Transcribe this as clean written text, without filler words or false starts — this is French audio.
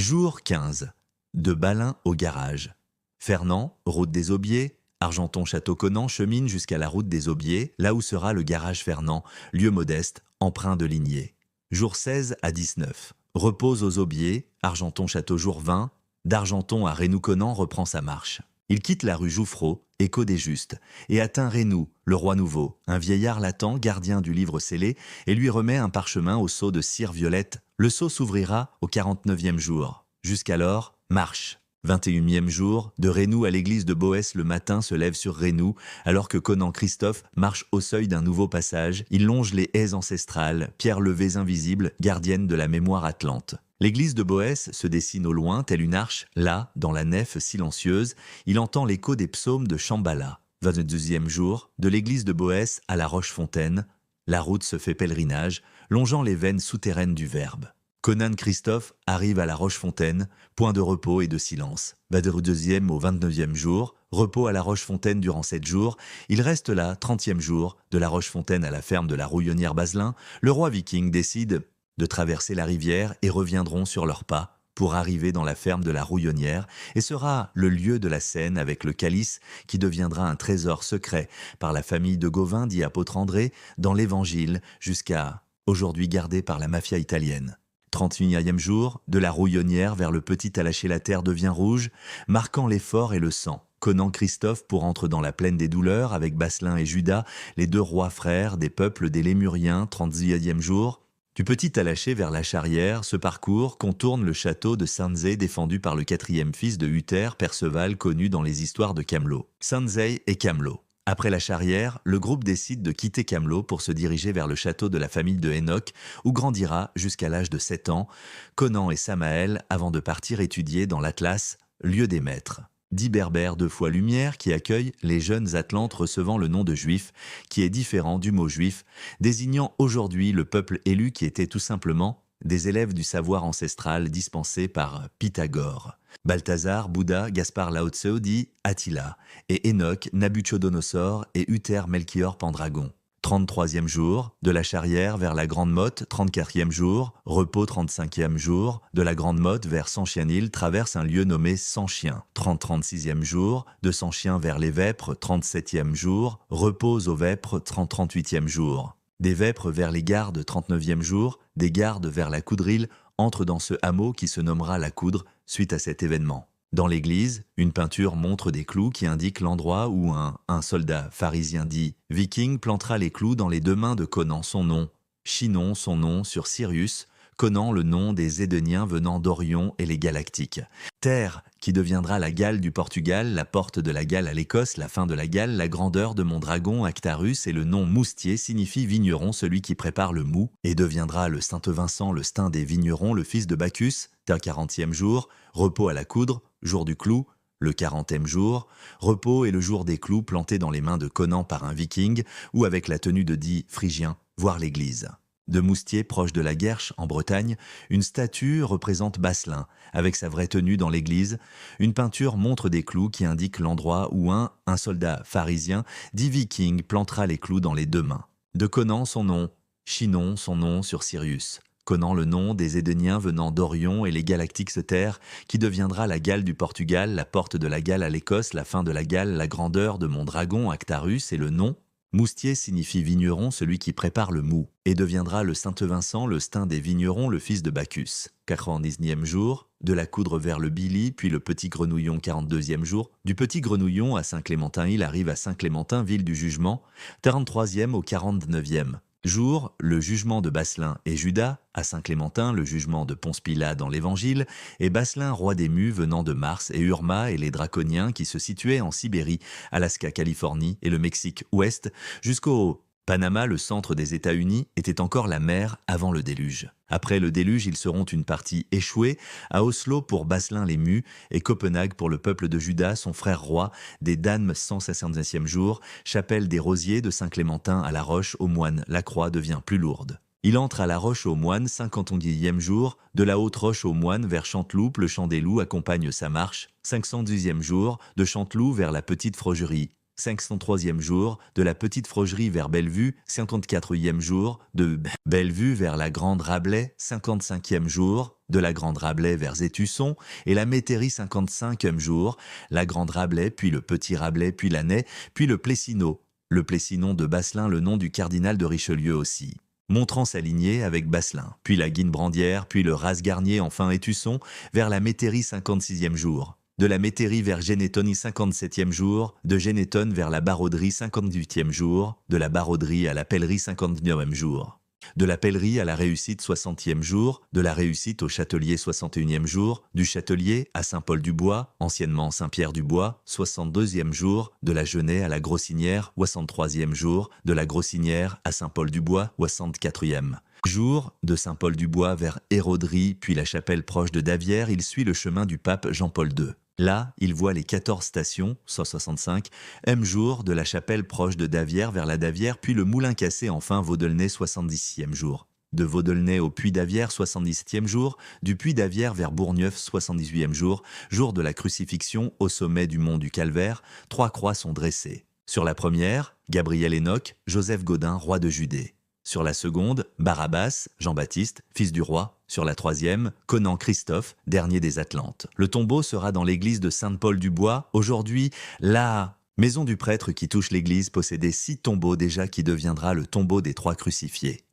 Jour 15. De Balin au garage. Fernand, route des Aubiers, Argenton-Château-Connan chemine jusqu'à la route des Aubiers, là où sera le garage Fernand, lieu modeste, empreint de lignée. Jour 16 à 19. Repose aux Aubiers, Argenton-Château jour 20, d'Argenton à Rénou-Connan reprend sa marche. Il quitte la rue Jouffrault, écho des Justes, et atteint Rénou, le roi nouveau. Un vieillard l'attend, gardien du livre scellé, et lui remet un parchemin au sceau de cire violette. Le sceau s'ouvrira au 49e jour. Jusqu'alors, marche. 21e jour, de Rénou à l'église de Boès le matin se lève sur Rénou, alors que Conan Christophe marche au seuil d'un nouveau passage. Il longe les haies ancestrales, pierres levées invisibles, gardiennes de la mémoire atlante. L'église de Boès se dessine au loin, telle une arche. Là, dans la nef silencieuse, il entend l'écho des psaumes de Shambhala. 22e jour, de l'église de Boès à la Rochefontaine, la route se fait pèlerinage, longeant les veines souterraines du Verbe. Conan Christophe arrive à la Rochefontaine, point de repos et de silence. 22e au 29e jour, repos à la Rochefontaine durant 7 jours. Il reste là, 30e jour, de la Rochefontaine à la ferme de la Rouillonnière Baselin. Le roi viking décide de traverser la rivière et reviendront sur leurs pas pour arriver dans la ferme de la Rouillonnière et sera le lieu de la scène avec le calice qui deviendra un trésor secret par la famille de Gauvin, dit apôtre André, dans l'Évangile jusqu'à aujourd'hui gardé par la mafia italienne. 31e jour, de la Rouillonnière vers le petit Talaché-la-Terre devient rouge, marquant l'effort et le sang. Conan Christophe pour entre dans la plaine des douleurs avec Baselin et Judas, les deux rois frères des peuples des Lémuriens, 30e jour. Du petit Talaché vers la Charrière, ce parcours contourne le château de Sanzay défendu par le quatrième fils de Uther, Perceval, connu dans les histoires de Camelot. Sanzay et Camelot. Après la Charrière, le groupe décide de quitter Camelot pour se diriger vers le château de la famille de Enoch, où grandira jusqu'à l'âge de 7 ans, Conan et Samaël, avant de partir étudier dans l'Atlas, lieu des maîtres. 10 berbères 2 fois lumière qui accueillent les jeunes Atlantes recevant le nom de juifs, qui est différent du mot juif, désignant aujourd'hui le peuple élu qui était tout simplement des élèves du savoir ancestral dispensé par Pythagore. Balthazar, Bouddha, Gaspard Lao Tseu dit Attila, et Enoch, Nabuchodonosor et Uther Melchior Pendragon. 33e jour, de la Charrière vers la Grande Motte, 34e jour, repos 35e jour, de la Grande Motte vers Sanchianil traverse un lieu nommé Sanchien. 36e jour, de Sanchien vers les Vêpres, 37e jour, repose aux Vêpres, 38e jour. Des Vêpres vers les Gardes, 39e jour, des Gardes vers la Coudrille, entre dans ce hameau qui se nommera la Coudre suite à cet événement. Dans l'église, une peinture montre des clous qui indiquent l'endroit où un soldat pharisien dit « Viking plantera les clous dans les 2 mains de Conan son nom, Chinon son nom sur Sirius, Conan le nom des Édeniens venant d'Orion et les Galactiques. Terre qui deviendra la Galles du Portugal, la porte de la Galles à l'Écosse, la fin de la Galles, la grandeur de mon dragon Actarus et le nom Moustier signifie vigneron, celui qui prépare le mou, et deviendra le Saint-Vincent, le stein des vignerons, le fils de Bacchus, 40e jour, repos à la Coudre, jour du clou, le 40e jour, repos et le jour des clous plantés dans les mains de Conan par un viking, ou avec la tenue de dit phrygien, voire l'église. De Moustier, proche de la Guerche, en Bretagne, une statue représente Baselin, avec sa vraie tenue dans l'église. Une peinture montre des clous qui indiquent l'endroit où un soldat pharisien, dit viking, plantera les clous dans les 2 mains. De Conan son nom, Chinon son nom sur Sirius. Conan le nom des Édeniens venant d'Orion et les Galactiques terre, qui deviendra la Galles du Portugal, la porte de la Galles à l'Écosse, la fin de la Galles, la grandeur de mon dragon Actarus et le nom. Moustier signifie vigneron, celui qui prépare le mou, et deviendra le Saint-Vincent, le stein des vignerons, le fils de Bacchus. 90e jour, de la Coudre vers le Billy, puis le Petit Grenouillon, 42e jour. Du Petit Grenouillon à Saint-Clémentin, il arrive à Saint-Clémentin, ville du jugement, 43e au 49e. Jour, le jugement de Baselin et Judas, à Saint-Clémentin, le jugement de Ponce Pilate dans l'Évangile, et Baselin, roi des Mus venant de Mars et Urma et les Draconiens qui se situaient en Sibérie, Alaska, Californie et le Mexique ouest, jusqu'au Panama, le centre des États-Unis, était encore la mer avant le déluge. Après le déluge, ils seront une partie échouée à Oslo pour Baselin les Mus et Copenhague pour le peuple de Judas, son frère roi, des Danes 170e jour, chapelle des Rosiers de Saint-Clémentin à La Roche aux Moines, la croix devient plus lourde. Il entre à La Roche aux Moines, 51e jour, de la Haute Roche aux Moines vers Chanteloup, le Champ des Loups accompagne sa marche, 510e jour, de Chanteloup vers la Petite Frogerie, 503e jour, de la Petite Frogerie vers Bellevue, 54e jour, de Bellevue vers la Grande Rabelais, 55e jour, de la Grande Rabelais vers Zétusson, et la Métairie 55e jour, la Grande Rabelais, puis le Petit Rabelais, puis la Naye, puis le Plessinot. Le Plessinon de Basselin, le nom du cardinal de Richelieu aussi. Montrant sa lignée avec Basselin, puis la Guine-Brandière, puis le Ras-Garnier, enfin Étusson, vers la Métairie 56e jour. De la Métairie vers Génétoni 57e jour, de Génétonne vers la Barauderie 58e jour, de la Barauderie à la Pellerie 59e jour. De la Pellerie à la Réussite 60e jour, de la Réussite au Châtelier 61e jour, du Châtelier à Saint-Paul-du-Bois, anciennement Saint-Pierre-du-Bois, 62e jour, de la Genêt à la Grossinière, 63e jour, de la Grossinière à Saint-Paul-du-Bois, 64e jour, de Saint-Paul-du-Bois vers Héroderie, puis la chapelle proche de Davières, il suit le chemin du pape Jean-Paul II. Là, il voit les 14 stations, 165e jour, de la chapelle proche de Davières vers la Davière, puis le Moulin Cassé, enfin Vaudelnay, 70e jour. De Vaudelnay au Puy d'Avière, 77e jour, du Puy d'Avière vers Bourgneuf, 78e jour, jour de la crucifixion au sommet du mont du Calvaire, 3 croix sont dressées. Sur la première, Gabriel Enoch, Joseph Gaudin, roi de Judée. Sur la seconde, Barabbas, Jean-Baptiste, fils du roi. Sur la troisième, Conan Christophe, dernier des Atlantes. Le tombeau sera dans l'église de Sainte-Paul-du-Bois. Aujourd'hui, la maison du prêtre qui touche l'église possédait 6 tombeaux déjà qui deviendra le tombeau des 3 crucifiés.